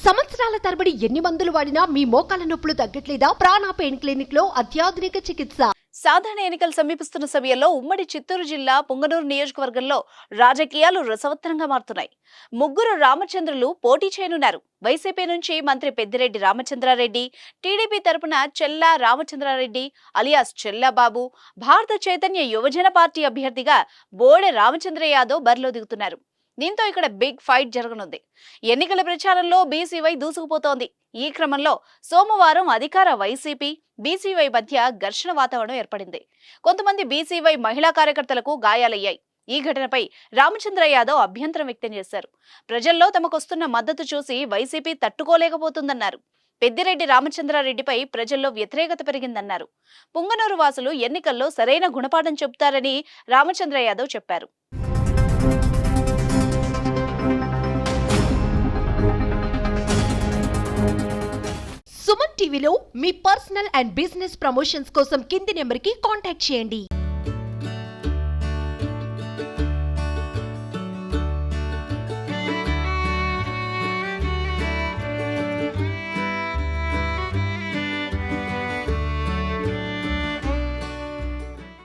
సంవత్సరాల తరబడి ఎన్ని మందులు వాడినా మీ మోకాల నొప్పులు తగ్గట్లేదా? ప్రాణ పెయిన్ క్లినిక్ లో అత్యాధునిక చికిత్స. సాధారణ ఎన్నికలు సమీపిస్తున్న సమయంలో ఉమ్మడి చిత్తూరు జిల్లా పుంగనూరు నియోజకవర్గంలో రాజకీయాలు రసవత్తరంగా మారుతున్నాయి. ముగ్గురు రామచంద్రులు పోటీ చేయనున్నారు. వైసీపీ నుంచి మంత్రి పెద్దిరెడ్డి రామచంద్రారెడ్డి, టీడీపీ తరపున చెల్లా రామచంద్రారెడ్డి అలియాస్ చెల్లాబాబు, భారత చైతన్య యువజన పార్టీ అభ్యర్థిగా బోడె రామచంద్ర యాదవ్ బరిలో దిగుతున్నారు. దీంతో ఇక్కడ బిగ్ ఫైట్ జరగనుంది. ఎన్నికల ప్రచారంలో బీసీవై దూసుకుపోతోంది. ఈ క్రమంలో సోమవారం అధికార వైసీపీ బీసీవై మధ్య ఘర్షణ వాతావరణం ఏర్పడింది. కొంతమంది బీసీవై మహిళా కార్యకర్తలకు గాయాలయ్యాయి. ఈ ఘటనపై రామచంద్ర యాదవ్ అభ్యంతరం వ్యక్తం చేశారు. ప్రజల్లో తమకొస్తున్న మద్దతు చూసి వైసీపీ తట్టుకోలేకపోతుందన్నారు. పెద్దిరెడ్డి రామచంద్రారెడ్డిపై ప్రజల్లో వ్యతిరేకత పెరిగిందన్నారు. పుంగనూరు వాసులు ఎన్నికల్లో సరైన గుణపాఠం చెబుతారని రామచంద్ర యాదవ్ చెప్పారు. సుమన్ టీవీలో మీ పర్సనల్ అండ్ బిజినెస్ ప్రమోషన్స్ కోసం కింది నెంబర్కి కాంటాక్ట్ చేయండి.